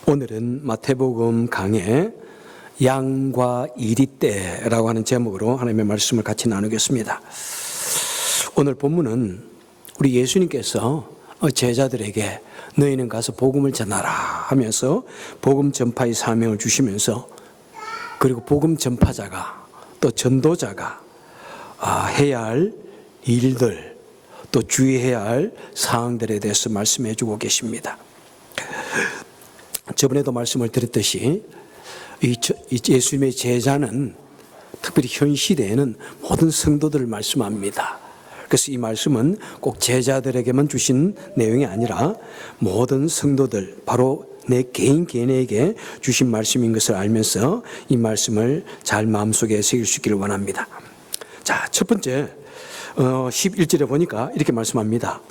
오늘은 마태복음 강의 양과 이리떼라고 하는 제목으로 하나님의 말씀을 같이 나누겠습니다. 오늘 본문은 우리 예수님께서 제자들에게 너희는 가서 복음을 전하라 하면서 복음 전파의 사명을 주시면서, 그리고 복음 전파자가 또 전도자가 해야 할 일들, 또 주의해야 할 사항들에 대해서 말씀해 주고 계십니다. 저번에도 말씀을 드렸듯이 예수님의 제자는 특별히 현 시대에는 모든 성도들을 말씀합니다. 그래서 이 말씀은 꼭 제자들에게만 주신 내용이 아니라 모든 성도들, 바로 내 개인에게 주신 말씀인 것을 알면서 이 말씀을 잘 마음속에 새길 수 있기를 원합니다. 자, 첫 번째 11절에 보니까 이렇게 말씀합니다.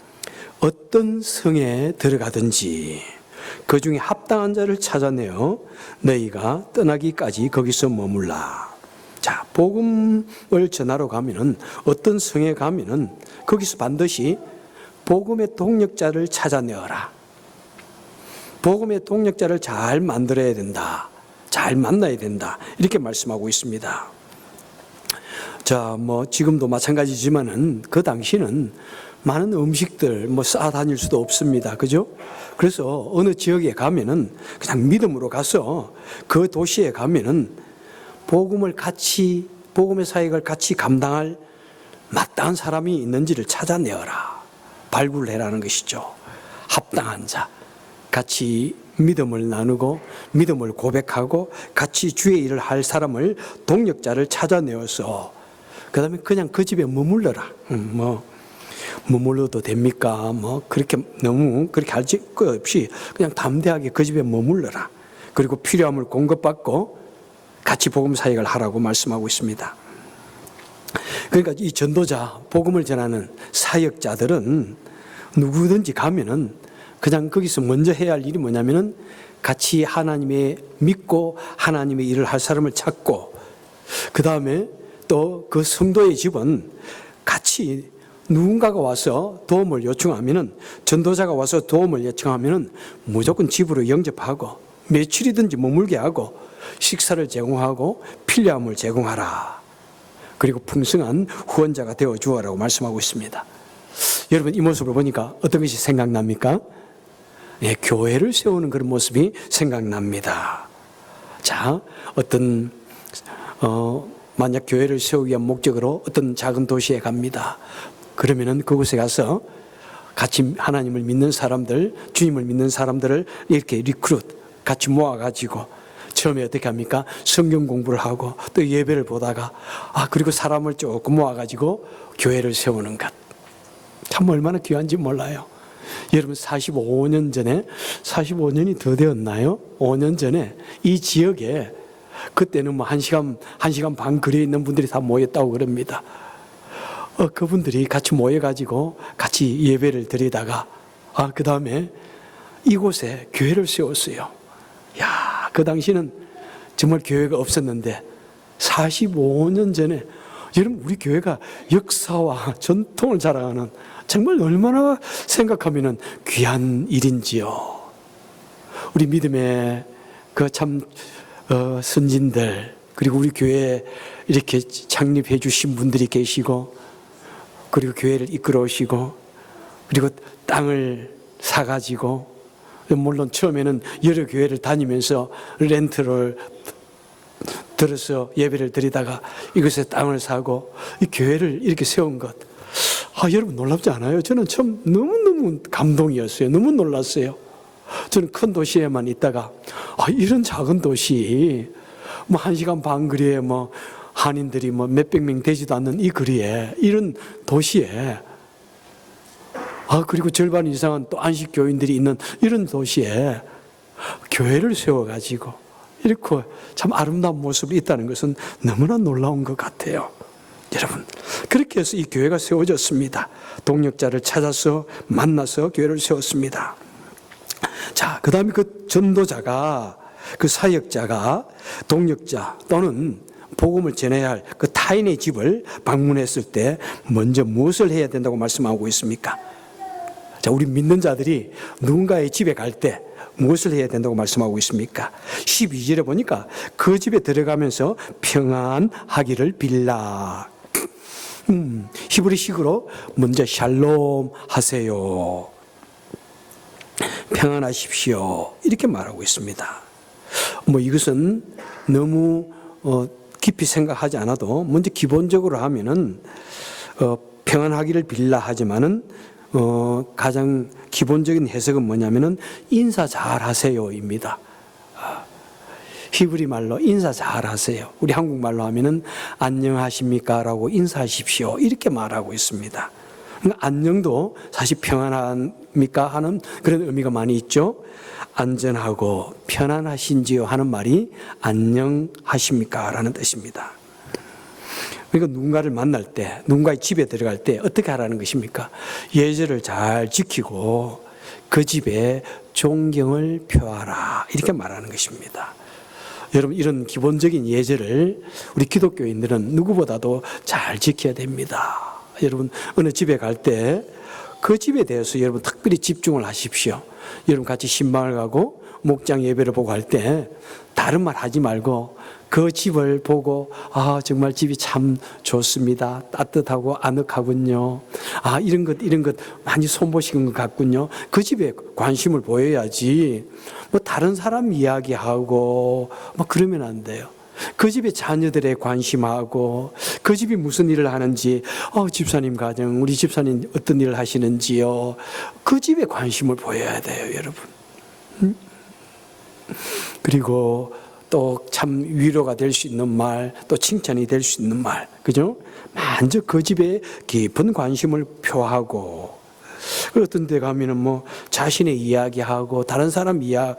어떤 성에 들어가든지 그 중에 합당한 자를 찾아내어 너희가 떠나기까지 거기서 머물라. 자, 복음을 전하러 가면은, 어떤 성에 가면은 거기서 반드시 복음의 동력자를 찾아내어라. 복음의 동력자를 잘 만들어야 된다. 잘 만나야 된다. 이렇게 말씀하고 있습니다. 자, 지금도 마찬가지지만은 그 당시는 많은 음식들 쌓아다닐 수도 없습니다. 그죠? 그래서 어느 지역에 가면은 그냥 믿음으로 가서 그 도시에 가면은 복음의 사역을 같이 감당할 마땅한 사람이 있는지를 찾아내어라. 발굴해라는 것이죠. 합당한 자. 같이 믿음을 나누고 믿음을 고백하고 같이 주의 일을 할 사람을, 동력자를 찾아내어서 그 다음에 그냥 그 집에 머물러라. 머물러도 됩니까? 그렇게 너무 그렇게 할 것 없이 그냥 담대하게 그 집에 머물러라. 그리고 필요함을 공급받고 같이 복음 사역을 하라고 말씀하고 있습니다. 그러니까 이 전도자, 복음을 전하는 사역자들은 누구든지 가면은 그냥 거기서 먼저 해야 할 일이 뭐냐면은 같이 하나님의 믿고 하나님의 일을 할 사람을 찾고, 그 다음에 또 그 성도의 집은 같이 누군가가 와서 도움을 요청하면은, 전도자가 와서 도움을 요청하면은 무조건 집으로 영접하고 며칠이든지 머물게 하고 식사를 제공하고 필요함을 제공하라. 그리고 풍성한 후원자가 되어 주어라고 말씀하고 있습니다. 여러분, 이 모습을 보니까 어떤 것이 생각납니까? 교회를 세우는 그런 모습이 생각납니다. 자, 만약 교회를 세우기 위한 목적으로 어떤 작은 도시에 갑니다. 그러면은 그곳에 가서 같이 하나님을 믿는 사람들, 주님을 믿는 사람들을 이렇게 같이 모아가지고 처음에 어떻게 합니까? 성경 공부를 하고 또 예배를 보다가 그리고 사람을 조금 모아가지고 교회를 세우는 것. 참 얼마나 귀한지 몰라요. 여러분, 45년이 더 되었나요? 5년 전에 이 지역에, 그때는 1시간 반 거리에 있는 분들이 다 모였다고 그럽니다. 그분들이 같이 모여가지고 같이 예배를 드리다가 그 다음에 이곳에 교회를 세웠어요. 야, 그 당시는 정말 교회가 없었는데 45년 전에, 여러분, 우리 교회가 역사와 전통을 자랑하는, 정말 얼마나 생각하면은 귀한 일인지요. 우리 믿음의 선진들, 그리고 우리 교회에 이렇게 창립해 주신 분들이 계시고, 그리고 교회를 이끌어 오시고, 그리고 땅을 사가지고, 물론 처음에는 여러 교회를 다니면서 렌트를 들어서 예배를 드리다가 이곳에 땅을 사고 이 교회를 이렇게 세운 것. 여러분, 놀랍지 않아요? 저는 처음 너무너무 감동이었어요. 너무 놀랐어요. 저는 큰 도시에만 있다가 이런 작은 도시, 1시간 반 거리에 한인들이 몇백 명 되지도 않는 이 거리에, 이런 도시에, 그리고 절반 이상은 또 안식 교인들이 있는 이런 도시에 교회를 세워가지고 이렇게 참 아름다운 모습이 있다는 것은 너무나 놀라운 것 같아요. 여러분, 그렇게 해서 이 교회가 세워졌습니다. 동력자를 찾아서 만나서 교회를 세웠습니다. 자, 그 다음에 그 전도자가, 그 사역자가 동력자 또는 복음을 전해야 할 그 타인의 집을 방문했을 때 먼저 무엇을 해야 된다고 말씀하고 있습니까? 자, 우리 믿는 자들이 누군가의 집에 갈 때 무엇을 해야 된다고 말씀하고 있습니까? 12절에 보니까 그 집에 들어가면서 평안하기를 빌라. 히브리식으로 먼저 샬롬 하세요. 평안하십시오. 이렇게 말하고 있습니다. 이것은 너무 깊이 생각하지 않아도 먼저 기본적으로 하면은 평안하기를 빌라 하지만은 가장 기본적인 해석은 뭐냐면은 인사 잘 하세요입니다. 히브리 말로 인사 잘 하세요. 우리 한국말로 하면은 안녕하십니까 라고 인사하십시오. 이렇게 말하고 있습니다. 그러니까 안녕도 사실 평안합니까 하는 그런 의미가 많이 있죠. 안전하고 편안하신지요 하는 말이 안녕하십니까 라는 뜻입니다. 그러니까 누군가를 만날 때, 누군가의 집에 들어갈 때 어떻게 하라는 것입니까? 예절을 잘 지키고 그 집에 존경을 표하라. 이렇게 말하는 것입니다. 여러분, 이런 기본적인 예절을 우리 기독교인들은 누구보다도 잘 지켜야 됩니다. 여러분, 어느 집에 갈 때 그 집에 대해서 여러분 특별히 집중을 하십시오. 여러분 같이 신방을 가고 목장 예배를 보고 할 때 다른 말 하지 말고 그 집을 보고 정말 집이 참 좋습니다. 따뜻하고 아늑하군요. 이런 것 많이 손보시는 것 같군요. 그 집에 관심을 보여야지 다른 사람 이야기하고 그러면 안 돼요. 그 집의 자녀들에 관심하고 그 집이 무슨 일을 하는지 집사님 가정 우리 집사님 어떤 일을 하시는지요. 그 집에 관심을 보여야 돼요, 여러분. 그리고 또 참 위로가 될 수 있는 말, 또 칭찬이 될 수 있는 말, 그죠? 먼저 그 집에 깊은 관심을 표하고, 어떤 데 가면은 자신의 이야기하고 다른 사람 이야기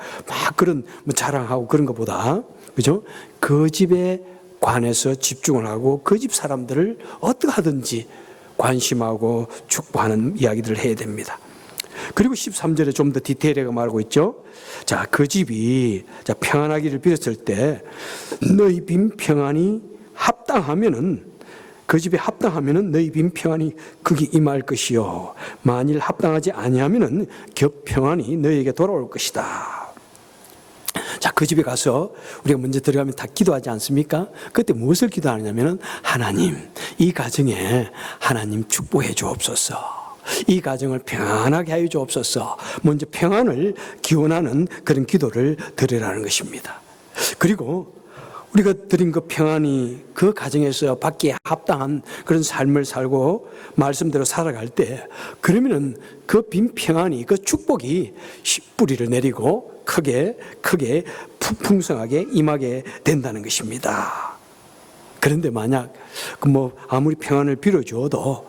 그런 자랑하고 그런 것보다, 그죠? 그 집에 관해서 집중을 하고 그 집 사람들을 어떻게 하든지 관심하고 축복하는 이야기들을 해야 됩니다. 그리고 13절에 좀 더 디테일하게 말하고 있죠. 자, 그 집이 평안하기를 빌었을 때 너희 빈 평안이 합당하면은 그 집에 합당하면은 너희 빈 평안이 거기 임할 것이요. 만일 합당하지 아니하면은 격평안이 너희에게 돌아올 것이다. 자, 그 집에 가서 우리가 먼저 들어가면 다 기도하지 않습니까? 그때 무엇을 기도하냐면은 하나님, 이 가정에 하나님 축복해 주옵소서. 이 가정을 평안하게 하여 주옵소서. 먼저 평안을 기원하는 그런 기도를 드리라는 것입니다. 그리고 우리가 드린 그 평안이 그 가정에서 받기에 합당한 그런 삶을 살고 말씀대로 살아갈 때 그러면은 그 빈 평안이 그 축복이 뿌리를 내리고 크게 풍성하게 임하게 된다는 것입니다. 그런데 만약 아무리 평안을 빌어주어도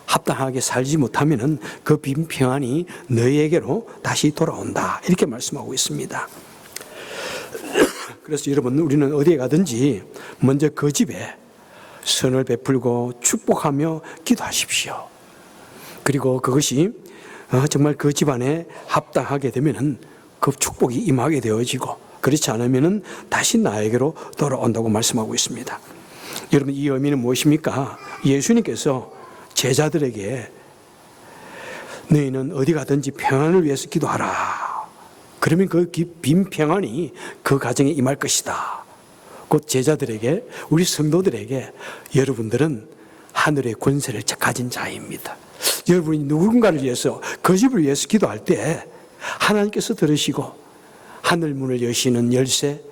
합당하게 살지 못하면은 그 빈 평안이 너희에게로 다시 돌아온다. 이렇게 말씀하고 있습니다. 그래서 여러분, 우리는 어디에 가든지 먼저 그 집에 선을 베풀고 축복하며 기도하십시오. 그리고 그것이 정말 그 집안에 합당하게 되면은 그 축복이 임하게 되어지고 그렇지 않으면은 다시 나에게로 돌아온다고 말씀하고 있습니다. 여러분, 이 의미는 무엇입니까? 예수님께서 제자들에게 너희는 어디 가든지 평안을 위해서 기도하라. 그러면 그 빈 평안이 그 가정에 임할 것이다. 곧 제자들에게, 우리 성도들에게 여러분들은 하늘의 권세를 가진 자입니다. 여러분이 누군가를 위해서, 그 집을 위해서 기도할 때 하나님께서 들으시고 하늘 문을 여시는 열쇠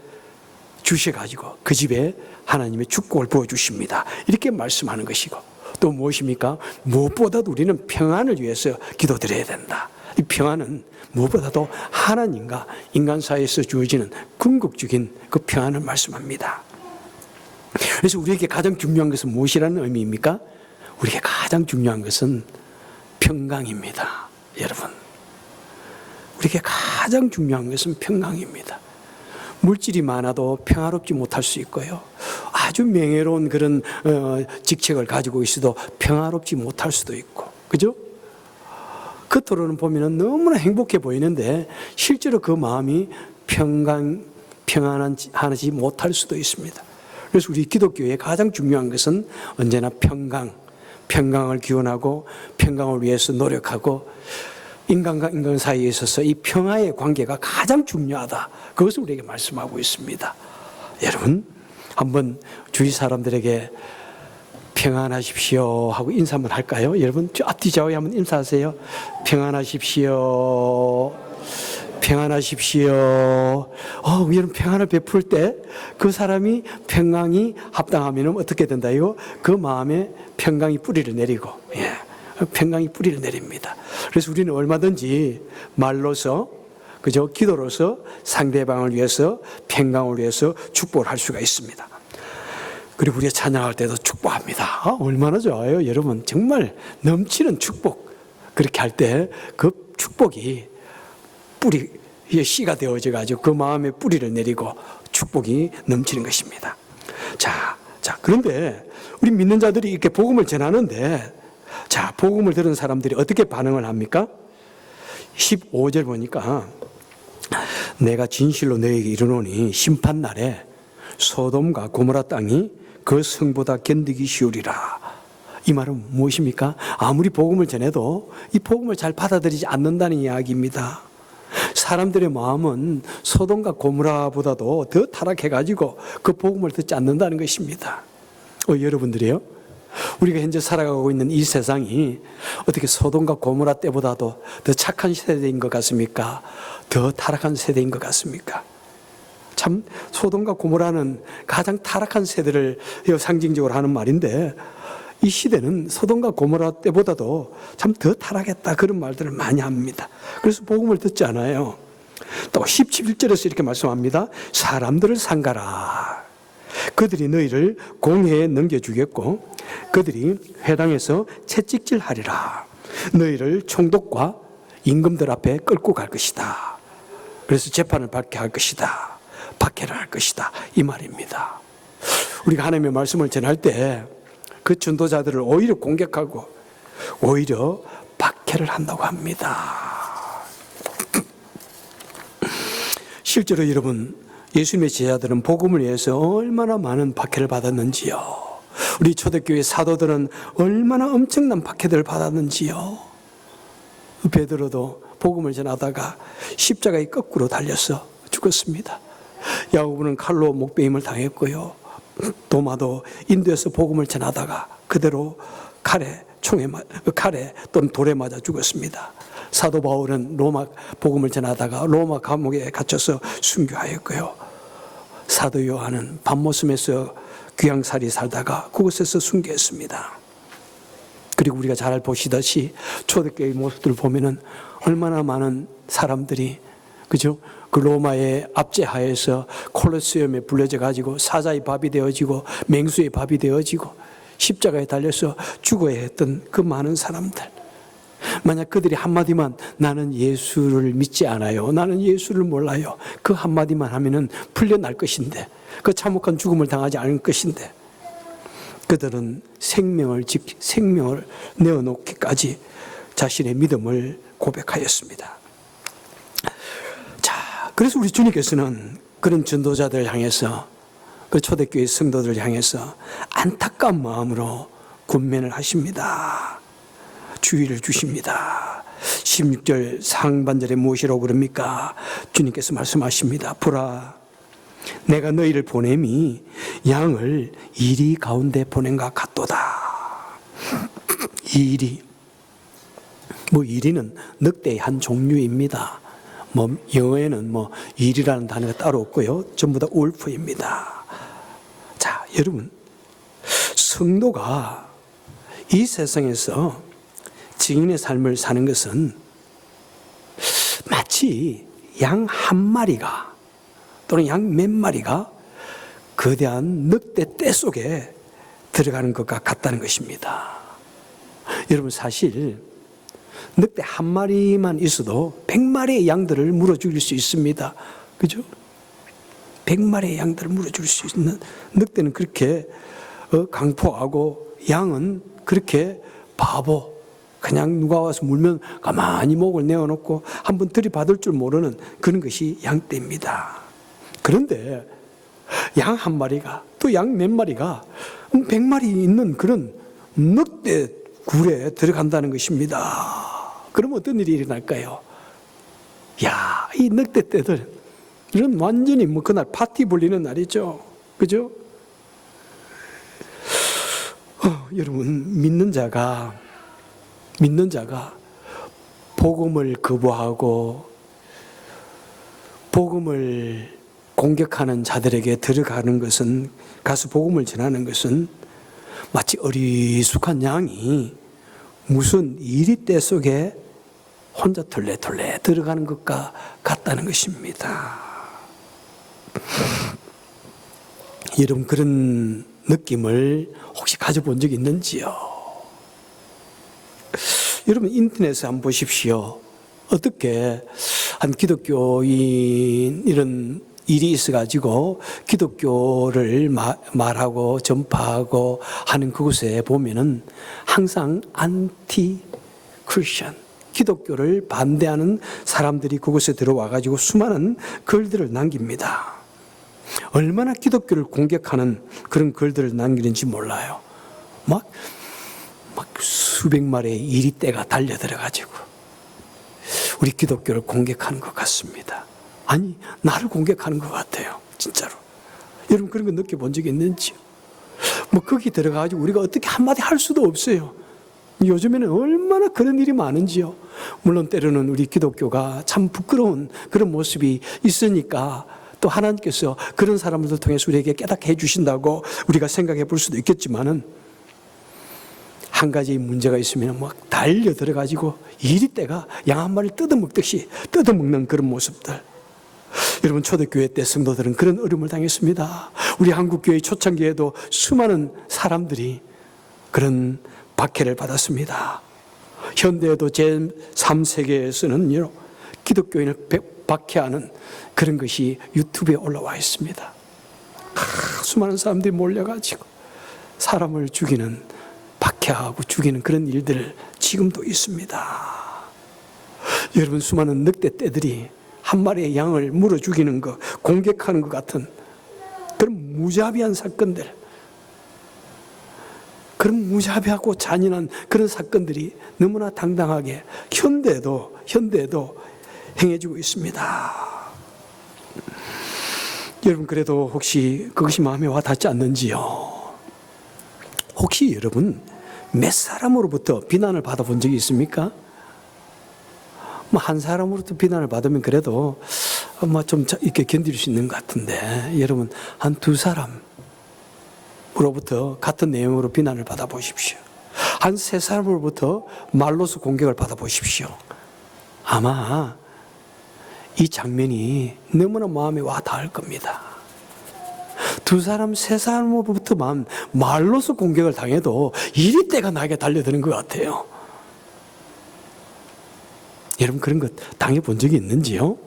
주셔가지고 그 집에 하나님의 축복을 부어주십니다. 이렇게 말씀하는 것이고, 또 무엇입니까? 무엇보다도 우리는 평안을 위해서 기도드려야 된다. 이 평안은 무엇보다도 하나님과 인간 사이에서 주어지는 궁극적인 그 평안을 말씀합니다. 그래서 우리에게 가장 중요한 것은 무엇이라는 의미입니까? 우리에게 가장 중요한 것은 평강입니다. 여러분, 우리에게 가장 중요한 것은 평강입니다. 물질이 많아도 평화롭지 못할 수 있고요. 아주 명예로운 그런 직책을 가지고 있어도 평화롭지 못할 수도 있고, 그죠? 겉으로는 보면 너무나 행복해 보이는데 실제로 그 마음이 평안하지 못할 수도 있습니다. 그래서 우리 기독교의 가장 중요한 것은 언제나 평강을 기원하고 평강을 위해서 노력하고 인간과 인간 사이에 있어서 이 평화의 관계가 가장 중요하다. 그것을 우리에게 말씀하고 있습니다. 여러분, 한번 주위 사람들에게 평안하십시오 하고 인사 한번 할까요? 여러분, 앞뒤 좌우에 한번 인사하세요. 평안하십시오. 평안하십시오. 여러분, 평안을 베풀 때 그 사람이 평강이 합당하면 어떻게 된다? 이거 그 마음에 평강이 뿌리를 내리고, 평강이 뿌리를 내립니다. 그래서 우리는 얼마든지 말로서, 그죠? 기도로서 상대방을 위해서, 평강을 위해서 축복을 할 수가 있습니다. 그리고 우리가 찬양할 때도 축복합니다. 얼마나 좋아요. 여러분, 정말 넘치는 축복. 그렇게 할 때 그 축복이 뿌리에 씨가 되어져가지고 그 마음에 뿌리를 내리고 축복이 넘치는 것입니다. 자, 그런데 우리 믿는 자들이 이렇게 복음을 전하는데, 자, 복음을 들은 사람들이 어떻게 반응을 합니까? 15절 보니까 내가 진실로 너에게 이르노니 심판날에 소돔과 고모라 땅이 그 성보다 견디기 쉬우리라. 이 말은 무엇입니까? 아무리 복음을 전해도 이 복음을 잘 받아들이지 않는다는 이야기입니다. 사람들의 마음은 소돔과 고모라보다도 더 타락해가지고 그 복음을 듣지 않는다는 것입니다. 여러분들이요? 우리가 현재 살아가고 있는 이 세상이 어떻게 소돔과 고모라 때보다도 더 착한 세대인 것 같습니까? 더 타락한 세대인 것 같습니까? 참, 소돔과 고모라는 가장 타락한 세대를 상징적으로 하는 말인데, 이 시대는 소돔과 고모라 때보다도 참 더 타락했다, 그런 말들을 많이 합니다. 그래서 복음을 듣지 않아요. 또 17절에서 이렇게 말씀합니다. 사람들을 상가라. 그들이 너희를 공회에 넘겨주겠고 그들이 회당에서 채찍질하리라. 너희를 총독과 임금들 앞에 끌고 갈 것이다. 그래서 재판을 받게 할 것이다. 박해를 할 것이다, 이 말입니다. 우리가 하나님의 말씀을 전할 때 그 전도자들을 오히려 공격하고 오히려 박해를 한다고 합니다. 실제로 여러분, 예수님의 제자들은 복음을 위해서 얼마나 많은 박해를 받았는지요. 우리 초대교회 사도들은 얼마나 엄청난 박해들을 받았는지요. 베드로도 복음을 전하다가 십자가에 거꾸로 달려서 죽었습니다. 야고보는 칼로 목베임을 당했고요. 도마도 인도에서 복음을 전하다가 그대로 칼에 또는 돌에 맞아 죽었습니다. 사도 바울은 로마 복음을 전하다가 로마 감옥에 갇혀서 순교하였고요. 사도 요한은 밤모섬에서 귀양살이 살다가 그곳에서 순교했습니다. 그리고 우리가 잘 보시듯이 초대교회 모습들을 보면은 얼마나 많은 사람들이, 그죠? 그 로마의 압제하에서 콜로세움에 불려져 가지고 사자의 밥이 되어지고 맹수의 밥이 되어지고 십자가에 달려서 죽어야 했던 그 많은 사람들. 만약 그들이 한마디만 나는 예수를 믿지 않아요, 나는 예수를 몰라요, 그 한마디만 하면은 풀려날 것인데, 그 참혹한 죽음을 당하지 않을 것인데, 그들은 생명을 내어놓기까지 자신의 믿음을 고백하였습니다. 자, 그래서 우리 주님께서는 그런 전도자들을 향해서, 그 초대교회 성도들을 향해서 안타까운 마음으로 권면을 하십니다. 주의를 주십니다. 16절 상반절에 무엇이라고 그럽니까? 주님께서 말씀하십니다. 보라, 내가 너희를 보냄이 양을 이리 가운데 보낸 것 같도다. 이 이리, 이리는 늑대의 한 종류입니다. 영어에는 이리라는 단어가 따로 없고요. 전부 다 울프입니다. 자, 여러분, 성도가 이 세상에서 증인의 삶을 사는 것은 마치 양 한 마리가 또는 양 몇 마리가 거대한 늑대 떼 속에 들어가는 것과 같다는 것입니다. 여러분, 사실 늑대 한 마리만 있어도 100마리의 양들을 물어 죽일 수 있습니다. 그죠? 100마리의 양들을 물어 죽일 수 있는, 늑대는 그렇게 강포하고 양은 그렇게 바보, 그냥 누가 와서 물면 가만히 목을 내어놓고 한번 들이받을 줄 모르는 그런 것이 양떼입니다. 그런데 양 한 마리가 또 양 몇 마리가 100마리 있는 그런 늑대 굴에 들어간다는 것입니다. 그럼 어떤 일이 일어날까요? 야, 이 늑대 떼들 이런 완전히 뭐 그날 파티 불리는 날이죠. 그죠? 여러분, 믿는 자가 복음을 거부하고 복음을 공격하는 자들에게 들어가는 것은, 가서 복음을 전하는 것은 마치 어리숙한 양이 무슨 이리떼 속에 혼자 털레털레 들어가는 것과 같다는 것입니다. 여러분, 그런 느낌을 혹시 가져본 적 있는지요? 여러분, 인터넷에 한번 보십시오. 어떻게 한 기독교인 이런 일이 있어가지고 기독교를 말하고 전파하고 하는 그곳에 보면은 항상 안티 크리스천, 기독교를 반대하는 사람들이 그곳에 들어와가지고 수많은 글들을 남깁니다. 얼마나 기독교를 공격하는 그런 글들을 남기는지 몰라요. 막 수백 마리의 이리떼가 달려들어가지고 우리 기독교를 공격하는 것 같습니다. 아니, 나를 공격하는 것 같아요. 진짜로. 여러분, 그런 거 느껴본 적이 있는지요? 뭐 거기 들어가가지고 우리가 어떻게 한마디 할 수도 없어요. 요즘에는 얼마나 그런 일이 많은지요. 물론 때로는 우리 기독교가 참 부끄러운 그런 모습이 있으니까 또 하나님께서 그런 사람들을 통해서 우리에게 깨닫게 해주신다고 우리가 생각해 볼 수도 있겠지만은, 한 가지 문제가 있으면 막 달려 들어가지고 이리떼가 양 한 마리를 뜯어먹듯이 뜯어먹는 그런 모습들. 여러분, 초대교회 때 성도들은 그런 어려움을 당했습니다. 우리 한국교회 초창기에도 수많은 사람들이 그런 박해를 받았습니다. 현대에도 제3세계에서는 기독교인을 박해하는 그런 것이 유튜브에 올라와 있습니다. 수많은 사람들이 몰려가지고 사람을 죽이는, 박해하고 죽이는 그런 일들 지금도 있습니다. 여러분, 수많은 늑대떼들이 한 마리의 양을 물어 죽이는 것, 공격하는 것 같은 그런 무자비한 사건들, 그런 무자비하고 잔인한 그런 사건들이 너무나 당당하게 현대에도 행해지고 있습니다. 여러분, 그래도 혹시 그것이 마음에 와 닿지 않는지요? 혹시 여러분 몇 사람으로부터 비난을 받아본 적이 있습니까? 뭐 한 사람으로부터 비난을 받으면 그래도 뭐 좀 이렇게 견딜 수 있는 것 같은데, 여러분 한 두 사람으로부터 같은 내용으로 비난을 받아보십시오. 한 세 사람으로부터 말로서 공격을 받아보십시오. 아마 이 장면이 너무나 마음에 와 닿을 겁니다. 두 사람, 세 사람으로부터 말로서 공격을 당해도 이리떼가 나에게 달려드는 것 같아요. 여러분, 그런 것 당해본 적이 있는지요?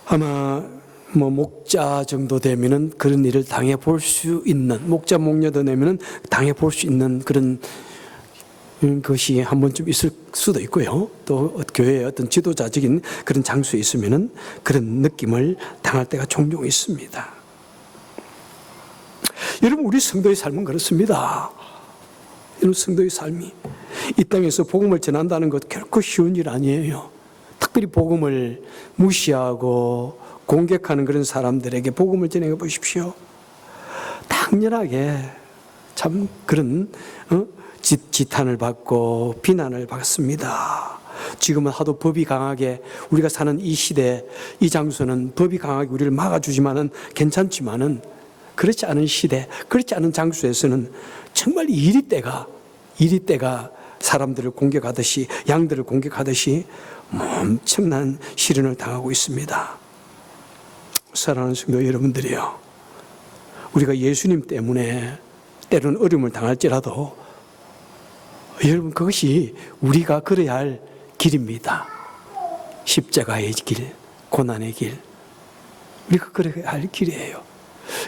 아마 뭐 목자 정도 되면은 그런 일을 당해볼 수 있는, 목자 목녀도 되면은 당해볼 수 있는 그런 것이 한 번쯤 있을 수도 있고요. 또 교회의 어떤 지도자적인 그런 장소에 있으면은 그런 느낌을 당할 때가 종종 있습니다. 여러분, 우리 성도의 삶은 그렇습니다. 여러분, 성도의 삶이 이 땅에서 복음을 전한다는 것 결코 쉬운 일 아니에요. 특별히 복음을 무시하고 공격하는 그런 사람들에게 복음을 전해 보십시오. 당연하게 참 그런 지탄을 받고 비난을 받습니다. 지금은 하도 법이 강하게, 우리가 사는 이 시대, 이 장소는 법이 강하게 우리를 막아주지만은 괜찮지만은, 그렇지 않은 시대, 그렇지 않은 장소에서는 정말 이리떼가 사람들을 공격하듯이, 양들을 공격하듯이 엄청난 시련을 당하고 있습니다. 사랑하는 성도 여러분들이요, 우리가 예수님 때문에 때로는 어려움을 당할지라도 여러분, 그것이 우리가 걸어야 할 길입니다. 십자가의 길, 고난의 길, 우리가 걸어야 할 길이에요.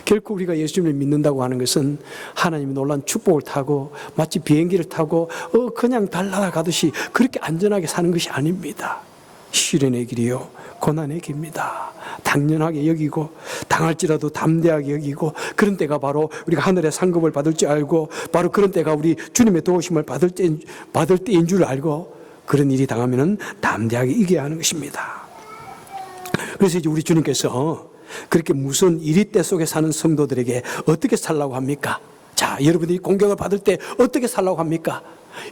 결코 우리가 예수님을 믿는다고 하는 것은 하나님의 놀라운 축복을 타고 마치 비행기를 타고 그냥 달려가듯이 그렇게 안전하게 사는 것이 아닙니다. 시련의 길이요, 고난의 길입니다. 당연하게 여기고 당할지라도 담대하게 여기고 그런 때가 바로 우리가 하늘의 상급을 받을 줄 알고 바로 그런 때가 우리 주님의 도우심을 받을 때인 줄 알고 그런 일이 당하면은 담대하게 이겨야 하는 것입니다. 그래서 이제 우리 주님께서 그렇게 무서운 이리때 속에 사는 성도들에게 어떻게 살라고 합니까? 자, 여러분들이 공격을 받을 때 어떻게 살라고 합니까?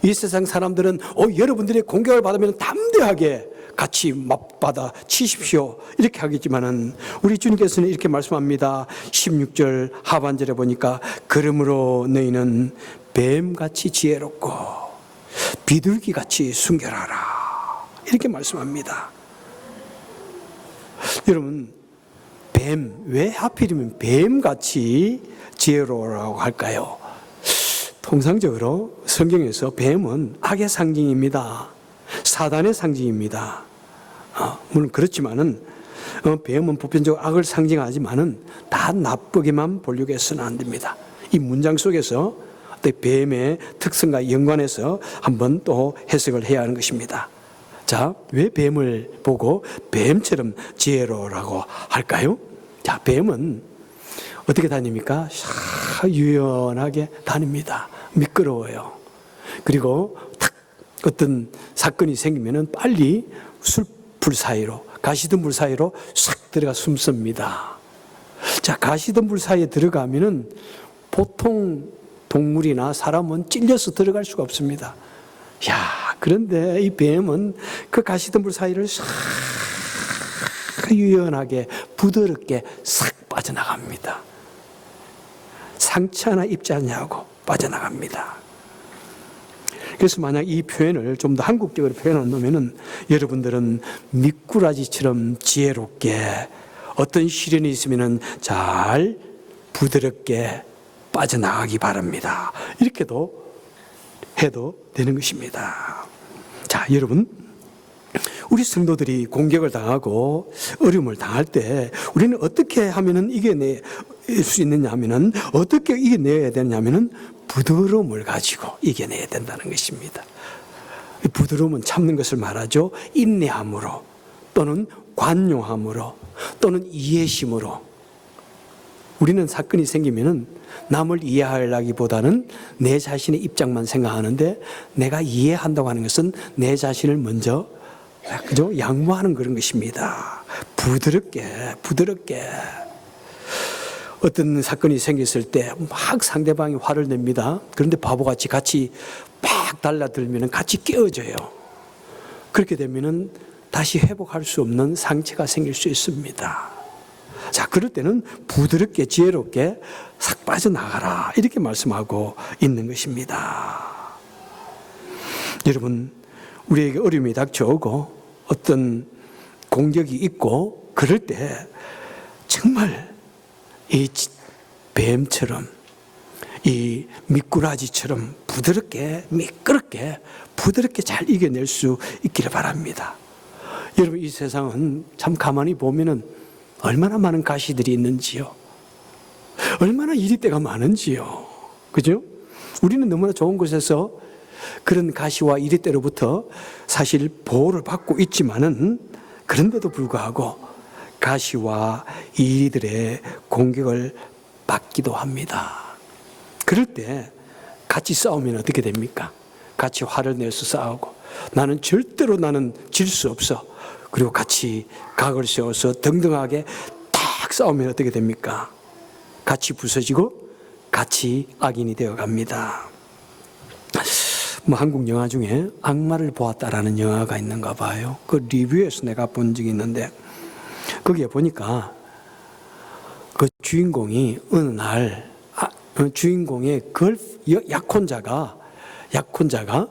이 세상 사람들은 여러분들이 공격을 받으면 담대하게 같이 맞받아 치십시오 이렇게 하겠지만은 우리 주님께서는 이렇게 말씀합니다. 16절 하반절에 보니까 그러므로 너희는 뱀같이 지혜롭고 비둘기같이 순결하라 이렇게 말씀합니다. 여러분, 뱀, 왜 하필이면 뱀같이 지혜로우라고 할까요? 통상적으로 성경에서 뱀은 악의 상징입니다. 사단의 상징입니다. 물론 그렇지만은 뱀은 보편적으로 악을 상징하지만은 다 나쁘게만 보려고 해서는 안 됩니다. 이 문장 속에서 뱀의 특성과 연관해서 한번 또 해석을 해야 하는 것입니다. 자, 왜 뱀을 보고 뱀처럼 지혜로우라고 할까요? 자, 뱀은 어떻게 다닙니까? 유연하게 다닙니다. 미끄러워요. 그리고 탁 어떤 사건이 생기면은 빨리 풀 사이로, 가시덤불 사이로 싹 들어가 숨습니다. 자, 가시덤불 사이에 들어가면은 보통 동물이나 사람은 찔려서 들어갈 수가 없습니다. 야, 그런데 이 뱀은 그 가시덤불 사이를 싹 유연하게 부드럽게 싹 빠져나갑니다. 상처 하나 입지 않냐고 빠져나갑니다. 그래서 만약 이 표현을 좀 더 한국적으로 표현한다면은 여러분들은 미꾸라지처럼 지혜롭게 어떤 시련이 있으면은 잘 부드럽게 빠져나가기 바랍니다. 이렇게도 해도 되는 것입니다. 자, 여러분, 우리 성도들이 공격을 당하고 어려움을 당할 때 우리는 어떻게 하면은 이겨낼 수 있느냐 하면은 어떻게 이겨내야 되느냐면은 부드러움을 가지고 이겨내야 된다는 것입니다. 부드러움은 참는 것을 말하죠. 인내함으로 또는 관용함으로 또는 이해심으로 우리는 사건이 생기면은 남을 이해하려기보다는 내 자신의 입장만 생각하는데 내가 이해한다고 하는 것은 내 자신을 먼저 그죠? 양보하는 그런 것입니다. 부드럽게 어떤 사건이 생겼을 때 막 상대방이 화를 냅니다. 그런데 바보같이 같이 막 달라들면 같이 깨어져요. 그렇게 되면은 다시 회복할 수 없는 상처가 생길 수 있습니다. 자, 그럴 때는 부드럽게 지혜롭게 싹 빠져나가라 이렇게 말씀하고 있는 것입니다. 여러분, 우리에게 어려움이 닥쳐오고 어떤 공격이 있고 그럴 때 정말 이 뱀처럼 이 미꾸라지처럼 미끄럽게 부드럽게 잘 이겨낼 수 있기를 바랍니다. 여러분, 이 세상은 참 가만히 보면은 얼마나 많은 가시들이 있는지요. 얼마나 이리때가 많은지요. 그죠? 우리는 너무나 좋은 곳에서 그런 가시와 이리때로부터 사실 보호를 받고 있지만은 그런데도 불구하고 가시와 이리들의 공격을 받기도 합니다. 그럴 때 같이 싸우면 어떻게 됩니까? 같이 화를 내서 싸우고 나는 절대로 질 수 없어. 그리고 같이 각을 세워서 등등하게 딱 싸우면 어떻게 됩니까? 같이 부서지고 같이 악인이 되어 갑니다. 한국 영화 중에 악마를 보았다라는 영화가 있는가 봐요. 그 리뷰에서 내가 본 적이 있는데 거기에 보니까 그 주인공이 어느 날 주인공의 약혼자가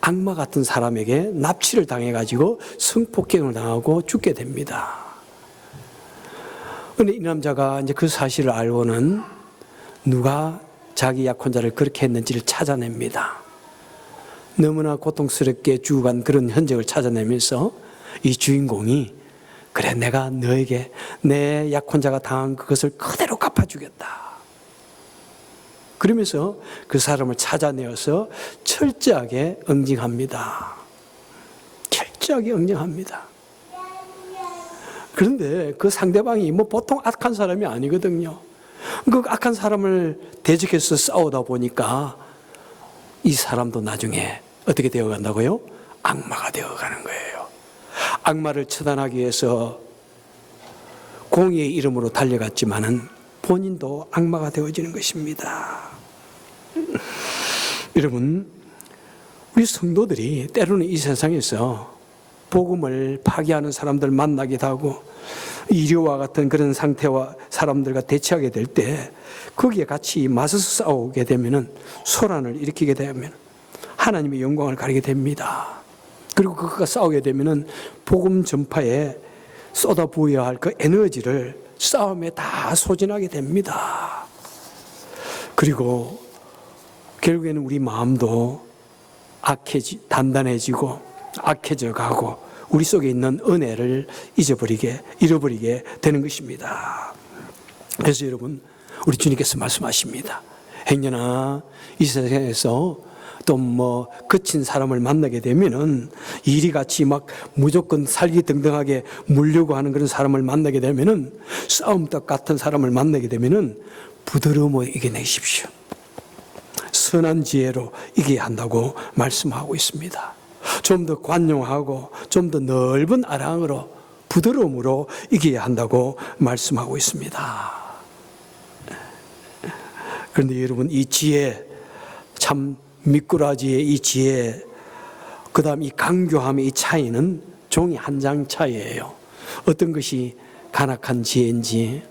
악마 같은 사람에게 납치를 당해가지고 성폭행을 당하고 죽게 됩니다. 그런데 이 남자가 이제 그 사실을 알고는 누가 자기 약혼자를 그렇게 했는지를 찾아냅니다. 너무나 고통스럽게 죽어간 그런 흔적을 찾아내면서 이 주인공이 그래, 내가 너에게 내 약혼자가 당한 그것을 그대로 갚아주겠다. 그러면서 그 사람을 찾아내어서 철저하게 응징합니다. 철저하게 응징합니다. 그런데 그 상대방이 뭐 보통 악한 사람이 아니거든요. 그 악한 사람을 대적해서 싸우다 보니까 이 사람도 나중에 어떻게 되어간다고요? 악마가 되어가는 거예요. 악마를 처단하기 위해서 공의의 이름으로 달려갔지만은 본인도 악마가 되어지는 것입니다. 여러분, 우리 성도들이 때로는 이 세상에서 복음을 파괴하는 사람들 만나기도 하고 이리와 같은 그런 상태와 사람들과 대치하게 될 때 거기에 같이 맞서서 싸우게 되면은 소란을 일으키게 되면 하나님의 영광을 가리게 됩니다. 그리고 그것과 싸우게 되면은 복음 전파에 쏟아부어야 할 그 에너지를 싸움에 다 소진하게 됩니다. 그리고 결국에는 우리 마음도 단단해지고 악해져 가고 우리 속에 있는 은혜를 잃어버리게 되는 것입니다. 그래서 여러분, 우리 주님께서 말씀하십니다. 행여나 이 세상에서 또 뭐 거친 사람을 만나게 되면은 이리같이 막 무조건 살기등등하게 물려고 하는 그런 사람을 만나게 되면은 싸움떡 같은 사람을 만나게 되면은 부드러움으로 이겨내십시오. 선한 지혜로 이겨야 한다고 말씀하고 있습니다. 좀 더 관용하고 좀 더 넓은 아랑으로 부드러움으로 이겨야 한다고 말씀하고 있습니다. 그런데 여러분, 이 지혜, 참 미꾸라지의 이 지혜, 그 다음 이 강교함의 이 차이는 종이 한 장 차이예요. 어떤 것이 간악한 지혜인지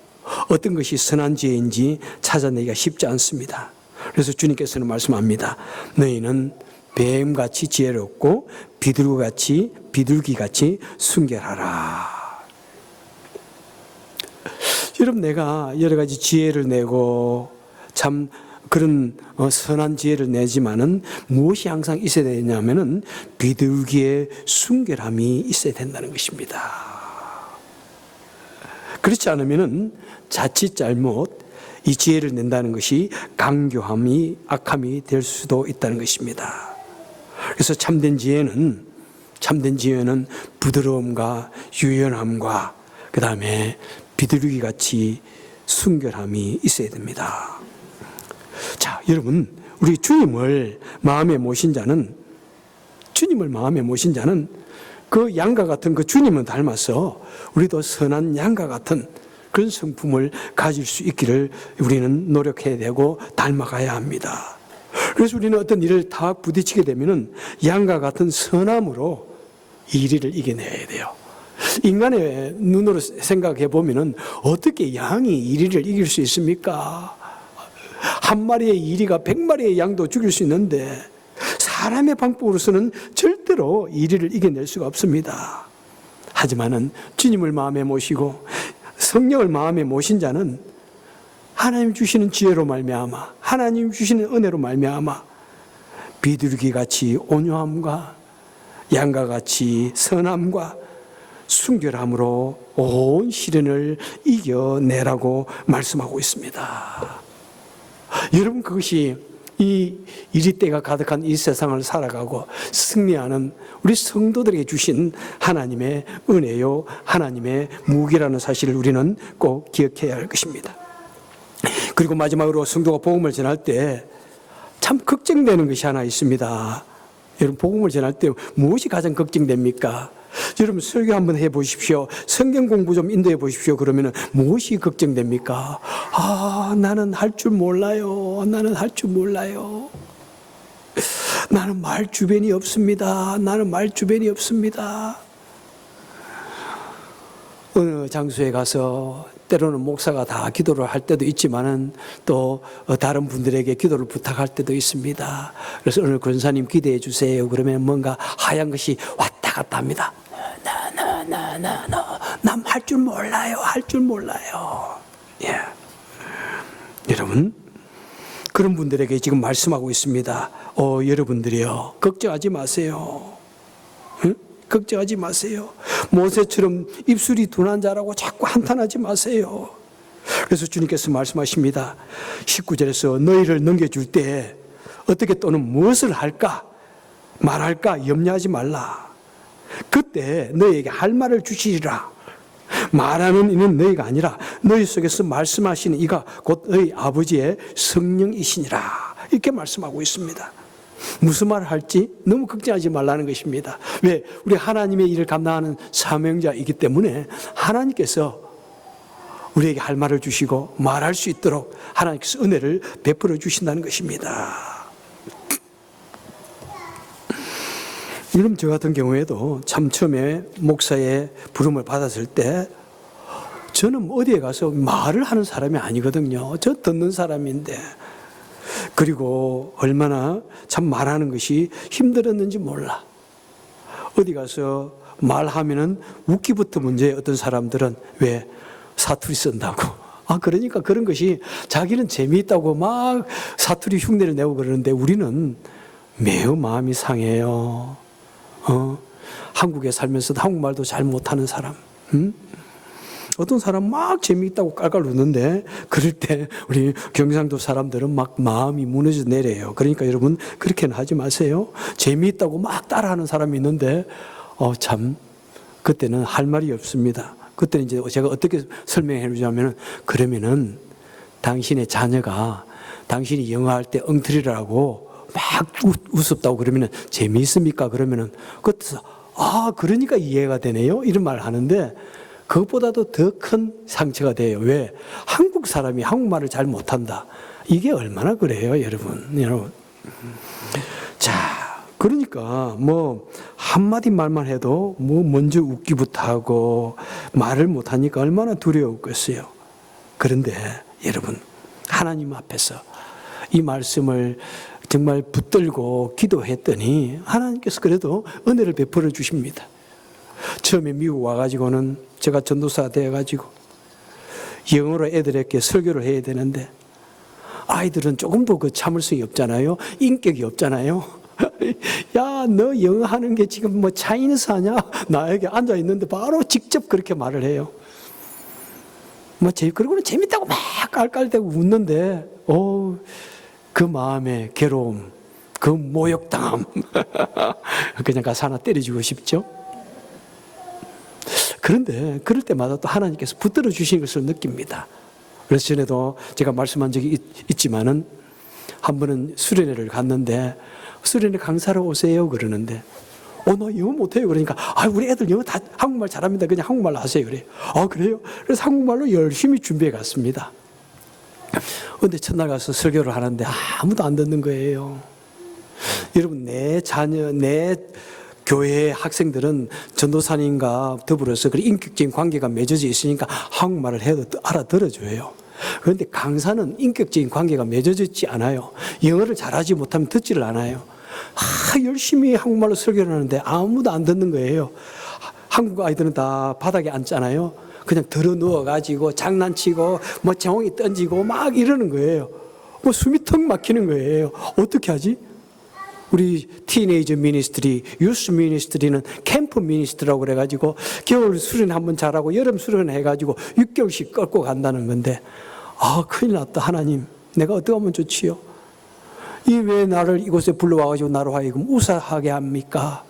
어떤 것이 선한 지혜인지 찾아내기가 쉽지 않습니다. 그래서 주님께서는 말씀합니다. 너희는 뱀같이 지혜롭고 비둘기같이 순결하라. 여러분, 내가 여러 가지 지혜를 내고 참 그런 선한 지혜를 내지만은 무엇이 항상 있어야 되냐면은 비둘기의 순결함이 있어야 된다는 것입니다. 그렇지 않으면은 자칫 잘못 이 지혜를 낸다는 것이 강교함이 악함이 될 수도 있다는 것입니다. 그래서 참된 지혜는 부드러움과 유연함과 그 다음에 비둘기같이 순결함이 있어야 됩니다. 자, 여러분, 우리 주님을 마음에 모신 자는 그 양과 같은 그 주님을 닮아서 우리도 선한 양과 같은 그런 성품을 가질 수 있기를 우리는 노력해야 되고 닮아가야 합니다. 그래서 우리는 어떤 일을 다 부딪히게 되면은 양과 같은 선함으로 이 일을 이겨내야 돼요. 인간의 눈으로 생각해 보면은 어떻게 양이 이리를 이길 수 있습니까? 한 마리의 이리가 100마리의 양도 죽일 수 있는데 사람의 방법으로서는 절대로 이리를 이겨낼 수가 없습니다. 하지만은 주님을 마음에 모시고 성령을 마음에 모신 자는 하나님 주시는 지혜로 말미암아, 하나님 주시는 은혜로 말미암아 비둘기같이 온유함과 양과 같이 선함과 순결함으로 온 시련을 이겨내라고 말씀하고 있습니다. 여러분, 그것이 이 이리때가 가득한 이 세상을 살아가고 승리하는 우리 성도들에게 주신 하나님의 은혜요, 하나님의 무기라는 사실을 우리는 꼭 기억해야 할 것입니다. 그리고 마지막으로 성도가 복음을 전할 때 참 걱정되는 것이 하나 있습니다. 여러분, 복음을 전할 때 무엇이 가장 걱정됩니까? 여러분, 설교 한번 해보십시오. 성경 공부 좀 인도해 보십시오. 그러면은 무엇이 걱정됩니까? 나는 할 줄 몰라요. 나는 말 주변이 없습니다. 어느 장소에 가서 때로는 목사가 다 기도를 할 때도 있지만은 또 다른 분들에게 기도를 부탁할 때도 있습니다. 그래서 오늘 권사님 기도해 주세요. 그러면 뭔가 하얀 것이 왔다 갔다 합니다. 난 할 줄 몰라요. 예. 여러분, 그런 분들에게 지금 말씀하고 있습니다. 여러분들이요, 걱정하지 마세요. 응? 걱정하지 마세요. 모세처럼 입술이 둔한 자라고 자꾸 한탄하지 마세요. 그래서 주님께서 말씀하십니다. 19절에서 너희를 넘겨줄 때 어떻게 또는 무엇을 할까 말할까 염려하지 말라. 그때 너희에게 할 말을 주시리라. 말하는 이는 너희가 아니라 너희 속에서 말씀하시는 이가 곧 너희 아버지의 성령이시니라. 이렇게 말씀하고 있습니다. 무슨 말을 할지 너무 걱정하지 말라는 것입니다. 왜? 우리 하나님의 일을 감당하는 사명자이기 때문에 하나님께서 우리에게 할 말을 주시고 말할 수 있도록 하나님께서 은혜를 베풀어 주신다는 것입니다. 여러분, 저 같은 경우에도 참 처음에 목사의 부름을 받았을 때 저는 어디에 가서 말을 하는 사람이 아니거든요. 저 듣는 사람인데, 그리고 얼마나 참 말하는 것이 힘들었는지 몰라. 어디 가서 말하면은 웃기부터 문제에 어떤 사람들은 왜 사투리 쓴다고. 그러니까 그런 것이 자기는 재미있다고 막 사투리 흉내를 내고 그러는데 우리는 매우 마음이 상해요. 한국에 살면서도 한국말도 잘 못하는 사람. 어떤 사람 막 재미있다고 깔깔 웃는데 그럴 때 우리 경상도 사람들은 막 마음이 무너져 내려요. 그러니까 여러분 그렇게는 하지 마세요. 재미있다고 막 따라하는 사람이 있는데 참 그때는 할 말이 없습니다. 그때는 이제 제가 어떻게 설명해 주자면은, 그러면은 당신의 자녀가 당신이 영어 할 때 엉터리라고 막 우습다고 그러면은 재미있습니까? 그러면은 그때서 그러니까 이해가 되네요. 이런 말을 하는데 그것보다도 더 큰 상처가 돼요. 왜? 한국 사람이 한국말을 잘 못한다. 이게 얼마나 그래요, 여러분. 자, 그러니까 한마디 말만 해도 먼저 웃기부터 하고 말을 못하니까 얼마나 두려웠겠어요. 그런데 여러분, 하나님 앞에서 이 말씀을 정말 붙들고 기도했더니 하나님께서 그래도 은혜를 베풀어 주십니다. 처음에 미국 와가지고는 제가 전도사가 되어가지고 영어로 애들에게 설교를 해야 되는데 아이들은 조금도 그 참을성이 없잖아요. 인격이 없잖아요. 야, 너 영어 하는 게 지금 차이니스 하냐? 나에게 앉아있는데 바로 직접 그렇게 말을 해요. 그리고는 재밌다고 막 깔깔대고 웃는데 그 마음의 괴로움, 그 모욕당함 그냥 가서 하나 때려주고 싶죠. 그런데 그럴 때마다 또 하나님께서 붙들어 주신 것을 느낍니다. 그래서 전에도 제가 말씀한 적이 있지만은 한 번은 수련회를 갔는데 수련회 강사로 오세요 그러는데 나 영어 못해요. 그러니까 우리 애들 영어 다 한국말 잘합니다. 그냥 한국말로 하세요. 그래요. 그래요? 그래서 한국말로 열심히 준비해 갔습니다. 그런데 첫날 가서 설교를 하는데 아무도 안 듣는 거예요. 여러분, 내 자녀, 내 교회 학생들은 전도사님과 더불어서 그 인격적인 관계가 맺어져 있으니까 한국말을 해도 알아들어줘요. 그런데 강사는 인격적인 관계가 맺어져 있지 않아요. 영어를 잘하지 못하면 듣지를 않아요. 열심히 한국말로 설교를 하는데 아무도 안 듣는 거예요. 한국 아이들은 다 바닥에 앉잖아요. 그냥 들어 누워가지고 장난치고 재홍이 던지고 막 이러는 거예요. 숨이 턱 막히는 거예요. 어떻게 하지? 우리 티네이저 미니스트리, 유스 미니스트리는 캠프 미니스트라고 그래가지고 겨울 수련 한번 잘하고 여름 수련 해가지고 6개월씩 끌고 간다는 건데 큰일 났다. 하나님, 내가 어떻게 하면 좋지요? 이 왜 나를 이곳에 불러와가지고 나로 하여금 우사하게 합니까?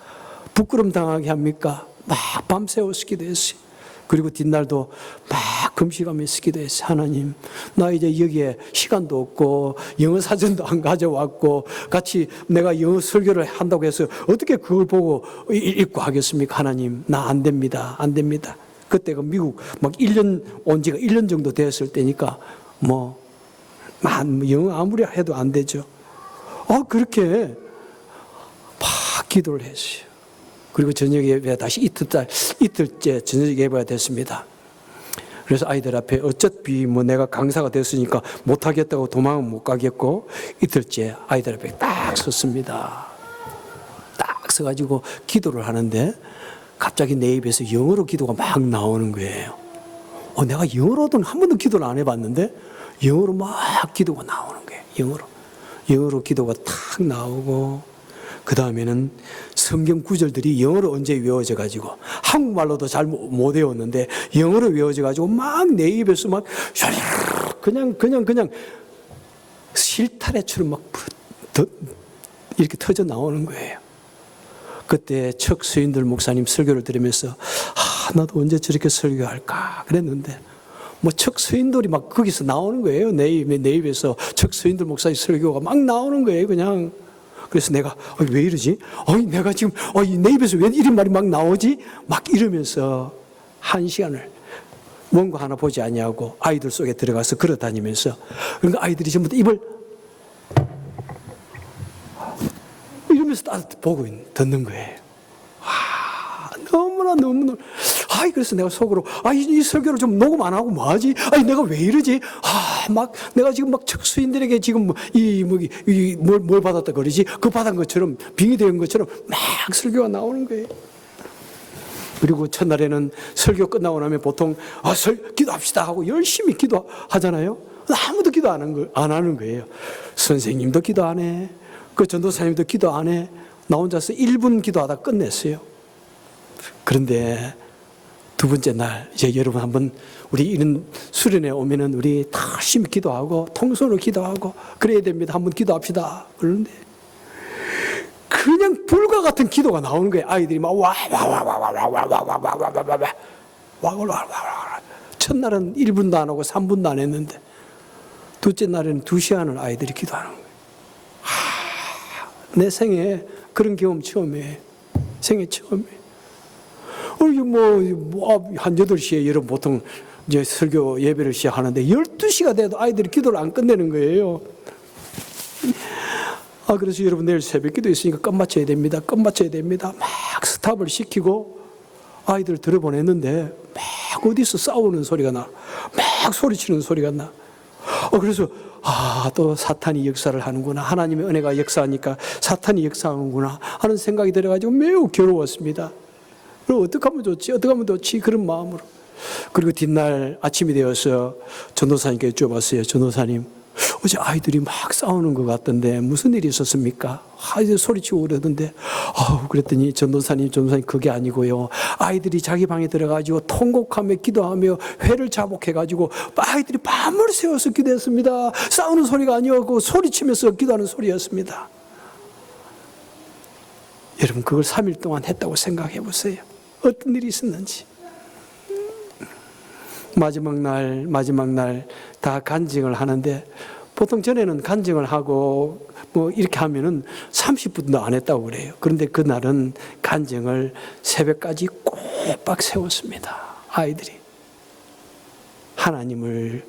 부끄럼 당하게 합니까? 막 밤새워 기도했어요. 그리고 뒷날도 막 금식하면서 기도했어요. 하나님, 나 이제 여기에 시간도 없고 영어 사전도 안 가져왔고 같이 내가 영어 설교를 한다고 해서 어떻게 그걸 보고 읽고 하겠습니까? 하나님, 나 안 됩니다. 안 됩니다. 그때가 미국 막 1년 온 지가 1년 정도 되었을 때니까 영어 아무리 해도 안 되죠. 그렇게 막 기도를 했어요. 그리고 저녁 예배 다시 이틀째 저녁 예배가 됐습니다. 그래서 아이들 앞에 어차피 내가 강사가 됐으니까 못하겠다고 도망은 못 가겠고 이틀째 아이들 앞에 딱 섰습니다. 딱 서가지고 기도를 하는데 갑자기 내 입에서 영어로 기도가 막 나오는 거예요. 내가 영어로는 한 번도 기도를 안 해봤는데 영어로 막 기도가 나오는 거예요. 영어로 기도가 탁 나오고 그 다음에는 성경 구절들이 영어로 언제 외워져 가지고 한국말로도 잘 못 외웠는데 영어로 외워져 가지고 막 내 입에서 막 그냥 실타래처럼 막 이렇게 터져 나오는 거예요. 그때 척 스윈들 목사님 설교를 들으면서 나도 언제 저렇게 설교할까 그랬는데 뭐 척서인들이 막 거기서 나오는 거예요. 내 입에서 척서인들 목사의 설교가 막 나오는 거예요. 그냥. 그래서 내가 왜 이러지? 내가 지금 내 입에서 왜 이런 말이 막 나오지? 막 이러면서 1시간을 원고 하나 보지 아니하고 아이들 속에 들어가서 걸어다니면서 그러니까 아이들이 전부 다 입을 이러면서 다 보고 듣는 거예요. 너무나 그래서 내가 속으로 이 설교를 좀 녹음 안 하고 뭐하지? 내가 왜 이러지? 막 내가 지금 막 척수인들에게 지금 뭘 받았다 그러지? 그 받은 것처럼 빙의 된 것처럼 막 설교가 나오는 거예요. 그리고 첫날에는 설교 끝나고 나면 보통 기도합시다 하고 열심히 기도하잖아요. 아무도 기도 안 하는 거예요. 선생님도 기도 안 해. 그 전도사님도 기도 안 해. 나 혼자서 1분 기도하다 끝냈어요. 그런데 두 번째 날 이제 여러분 한번 우리 이런 수련회 오면은 우리 다 열심히 기도하고 통성으로 기도하고 그래야 됩니다. 한번 기도합시다. 그러는데 그냥 불과 같은 기도가 나오는 거예요. 아이들이 막 첫날은 1분도 안 하고 3분도 안 했는데 둘째 날에는 2시간을 아이들이 기도하는 거예요. 내 생에 그런 경험 처음이에요. 생애 처음이에요. 한 8시에 여러분 보통 이제 설교 예배를 시작하는데 12시가 돼도 아이들이 기도를 안 끝내는 거예요. 그래서 여러분 내일 새벽 기도 있으니까 끝마쳐야 됩니다. 막 스탑을 시키고 아이들 들어보냈는데 막 어디서 싸우는 소리가 나. 막 소리치는 소리가 나. 그래서 또 사탄이 역사를 하는구나. 하나님의 은혜가 역사하니까 사탄이 역사하는구나 하는 생각이 들어가지고 매우 괴로웠습니다. 그럼 어떻게 하면 좋지? 그런 마음으로. 그리고 뒷날 아침이 되어서 전도사님께 여쭤봤어요. 전도사님, 어제 아이들이 막 싸우는 것 같던데 무슨 일이 있었습니까? 아이들 소리치고 그러던데. 그랬더니 전도사님 그게 아니고요. 아이들이 자기 방에 들어가지고 통곡하며 기도하며 회를 자복해가지고 아이들이 밤을 새워서 기도했습니다. 싸우는 소리가 아니었고 소리치면서 기도하는 소리였습니다. 여러분 그걸 3일 동안 했다고 생각해 보세요. 어떤 일이 있었는지. 마지막 날 다 간증을 하는데 보통 전에는 간증을 하고 이렇게 하면은 30분도 안 했다고 그래요. 그런데 그날은 간증을 새벽까지 꼬박 세웠습니다. 아이들이 하나님을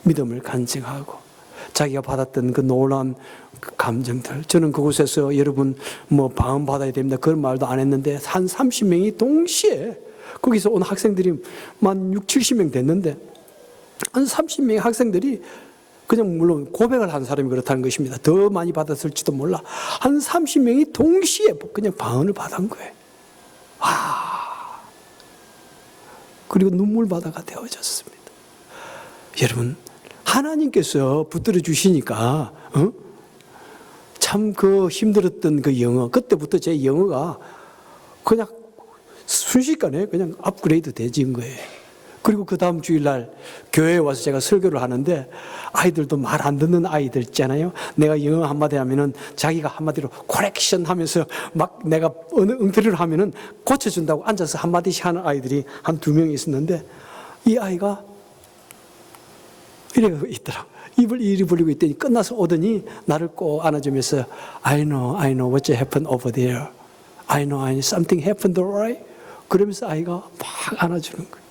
믿음을 간증하고 자기가 받았던 그 놀라운 감정들. 저는 그곳에서 여러분 방언 받아야 됩니다 그런 말도 안 했는데 한 30명이 동시에 거기서 온 학생들이 만 60-70명 됐는데 한 30명의 학생들이 그냥 물론 고백을 한 사람이 그렇다는 것입니다. 더 많이 받았을지도 몰라. 한 30명이 동시에 그냥 방언을 받은 거예요. 그리고 눈물바다가 되어졌습니다. 여러분 하나님께서 붙들어 주시니까 참 그 힘들었던 그 영어, 그때부터 제 영어가 그냥 순식간에 그냥 업그레이드 되진 거예요. 그리고 그 다음 주일날 교회에 와서 제가 설교를 하는데 아이들도 말 안 듣는 아이들 있잖아요. 내가 영어 한마디 하면은 자기가 한마디로 코렉션 하면서 막 내가 어느 엉터리를 하면은 고쳐준다고 앉아서 한마디씩 하는 아이들이 한 2명 있었는데 이 아이가 이래 있더라. 입을 이리 벌리고 있더니 끝나서 오더니 나를 꼭 안아주면서 I know what happened over there. I know something happened, alright? 그러면서 아이가 막 안아주는 거예요.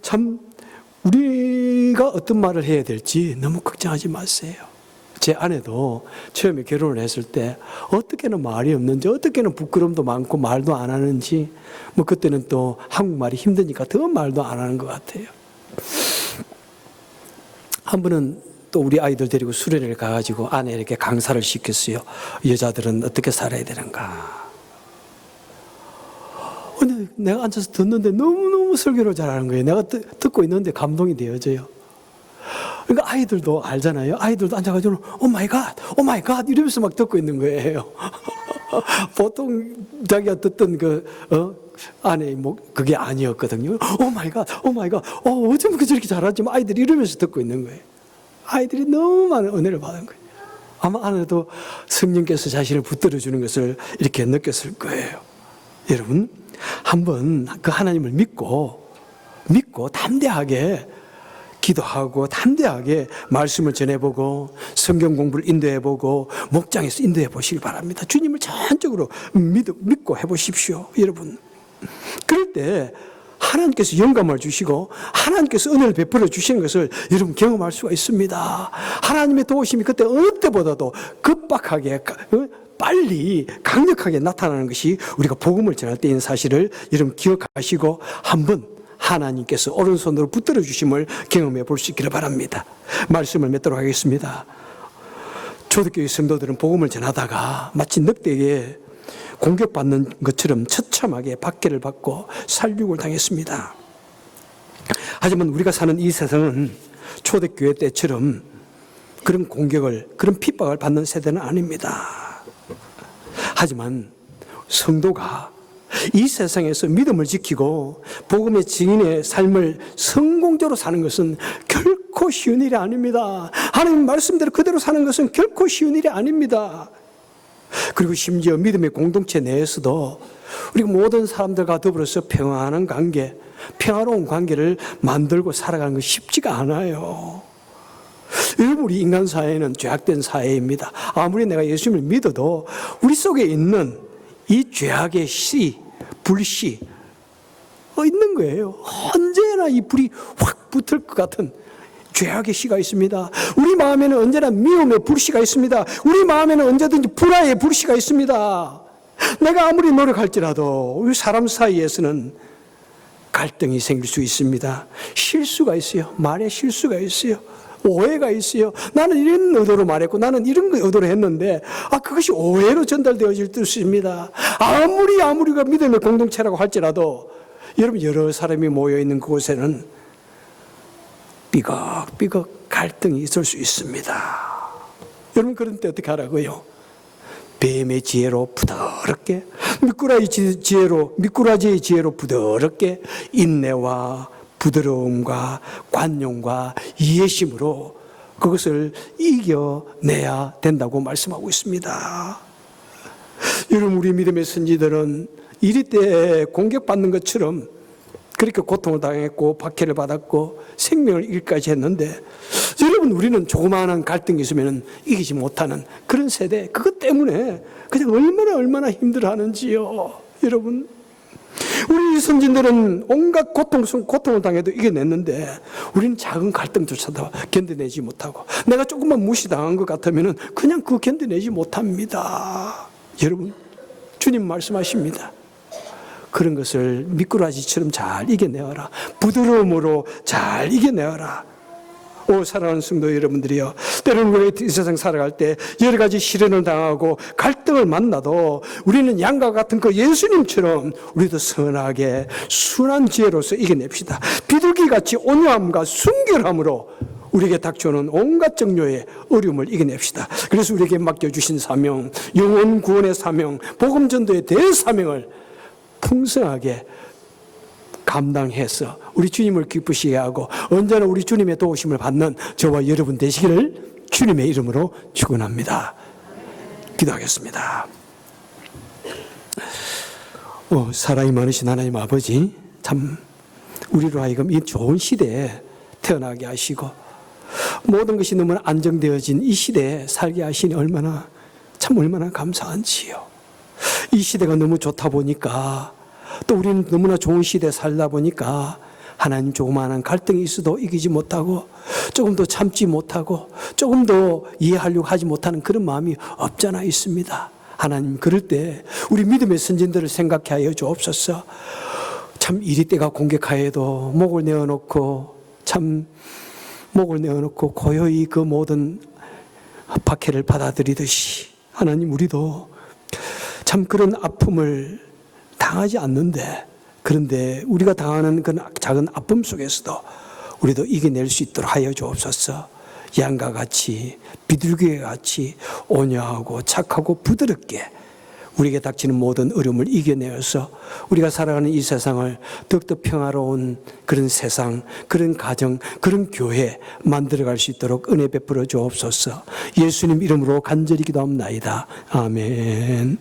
참 우리가 어떤 말을 해야 될지 너무 걱정하지 마세요. 제 아내도 처음에 결혼을 했을 때 어떻게는 말이 없는지 어떻게는 부끄럼도 많고 말도 안 하는지 그때는 또 한국말이 힘드니까 더 말도 안 하는 것 같아요. 한 번은 또 우리 아이들 데리고 수련회를 가가지고 아내에게 강사를 시켰어요. 여자들은 어떻게 살아야 되는가. 근데 내가 앉아서 듣는데 너무너무 설교를 잘하는 거예요. 내가 듣고 있는데 감동이 되어져요. 그러니까 아이들도 알잖아요. 아이들도 앉아가지고 오 마이 갓 이러면서 막 듣고 있는 거예요. 보통 자기가 듣던 아내의 그게 아니었거든요. 오 마이 갓 어쩜 저렇게 잘하지? 아이들이 이러면서 듣고 있는 거예요. 아이들이 너무 많은 은혜를 받은 거예요. 아마 안에도 성령께서 자신을 붙들어 주는 것을 이렇게 느꼈을 거예요. 여러분, 한번 그 하나님을 믿고 담대하게 기도하고 담대하게 말씀을 전해보고 성경 공부를 인도해보고 목장에서 인도해 보시기 바랍니다. 주님을 전적으로 믿고 해보십시오, 여러분. 그럴 때 하나님께서 영감을 주시고 하나님께서 은혜를 베풀어 주시는 것을 여러분 경험할 수가 있습니다. 하나님의 도우심이 그때 어느 때보다도 급박하게 빨리 강력하게 나타나는 것이 우리가 복음을 전할 때인 사실을 여러분 기억하시고 한번 하나님께서 오른손으로 붙들어 주심을 경험해 볼 수 있기를 바랍니다. 말씀을 맺도록 하겠습니다. 초대교회 성도들은 복음을 전하다가 마치 늑대에게 공격받는 것처럼 처참하게 박해를 받고 살육을 당했습니다. 하지만 우리가 사는 이 세상은 초대교회 때처럼 그런 공격을, 그런 핍박을 받는 세대는 아닙니다. 하지만 성도가 이 세상에서 믿음을 지키고 복음의 증인의 삶을 성공적으로 사는 것은 결코 쉬운 일이 아닙니다. 하나님 말씀대로 그대로 사는 것은 결코 쉬운 일이 아닙니다. 그리고 심지어 믿음의 공동체 내에서도 우리가 모든 사람들과 더불어서 평안한 관계, 평화로운 관계를 만들고 살아가는 것이 쉽지가 않아요. 여러분, 우리 인간 사회는 죄악된 사회입니다. 아무리 내가 예수님을 믿어도 우리 속에 있는 이 죄악의 씨, 불씨 있는 거예요. 언제나 이 불이 확 붙을 것 같은 죄악의 씨가 있습니다. 우리 마음에는 언제나 미움의 불씨가 있습니다. 우리 마음에는 언제든지 불화의 불씨가 있습니다. 내가 아무리 노력할지라도 우리 사람 사이에서는 갈등이 생길 수 있습니다. 실수가 있어요. 말에 실수가 있어요. 오해가 있어요. 나는 이런 의도로 말했고 나는 이런 의도로 했는데 그것이 오해로 전달되어질 수 있습니다. 아무리 우리가 믿음의 공동체라고 할지라도 여러분, 여러 사람이 모여있는 그곳에는 삐걱삐걱 갈등이 있을 수 있습니다. 여러분, 그런 때 어떻게 하라고요? 뱀의 지혜로 부드럽게, 미꾸라지의 지혜로 부드럽게 인내와 부드러움과 관용과 이해심으로 그것을 이겨내야 된다고 말씀하고 있습니다. 여러분, 우리 믿음의 선지들은 이리 때 공격받는 것처럼 그렇게 고통을 당했고 박해를 받았고 생명을 잃기까지 했는데, 여러분, 우리는 조그마한 갈등이 있으면 이기지 못하는 그런 세대, 그것 때문에 그냥 얼마나 힘들어하는지요. 여러분, 우리 선진들은 온갖 고통을 당해도 이겨냈는데 우리는 작은 갈등조차도 견뎌내지 못하고, 내가 조금만 무시당한 것 같으면 그냥 그거 견뎌내지 못합니다. 여러분, 주님 말씀하십니다. 그런 것을 미꾸라지처럼 잘 이겨내어라. 부드러움으로 잘 이겨내어라. 사랑하는 성도 여러분들이요, 때로는 우리가 이 세상 살아갈 때 여러 가지 시련을 당하고 갈등을 만나도 우리는 양과 같은 그 예수님처럼 우리도 선하게 순한 지혜로서 이겨냅시다. 비둘기같이 온유함과 순결함으로 우리에게 닥쳐오는 온갖 정료의 어려움을 이겨냅시다. 그래서 우리에게 맡겨주신 사명, 영혼 구원의 사명, 복음 전도의 대사명을 풍성하게 감당해서 우리 주님을 기쁘시게 하고 언제나 우리 주님의 도우심을 받는 저와 여러분 되시기를 주님의 이름으로 축원합니다. 기도하겠습니다. 사랑이 많으신 하나님 아버지, 참 우리로 하여금 이 좋은 시대에 태어나게 하시고 모든 것이 너무나 안정되어진 이 시대에 살게 하시니 얼마나 감사한지요. 이 시대가 너무 좋다 보니까, 또 우리는 너무나 좋은 시대에 살다 보니까 하나님, 조그마한 갈등이 있어도 이기지 못하고 조금 더 참지 못하고 조금 더 이해하려고 하지 못하는 그런 마음이 없잖아 있습니다. 하나님, 그럴 때 우리 믿음의 선진들을 생각해 하여 주옵소서. 참 이리 때가 공격하여도 목을 내어놓고 고요히 그 모든 박해를 받아들이듯이, 하나님, 우리도 참 그런 아픔을 당하지 않는데, 그런데 우리가 당하는 그 작은 아픔 속에서도 우리도 이겨낼 수 있도록 하여 주옵소서. 양과 같이, 비둘기와 같이 온유하고 착하고 부드럽게 우리에게 닥치는 모든 어려움을 이겨내어서 우리가 살아가는 이 세상을 더욱더 평화로운 그런 세상, 그런 가정, 그런 교회 만들어갈 수 있도록 은혜 베풀어 주옵소서. 예수님 이름으로 간절히 기도합나이다. 아멘.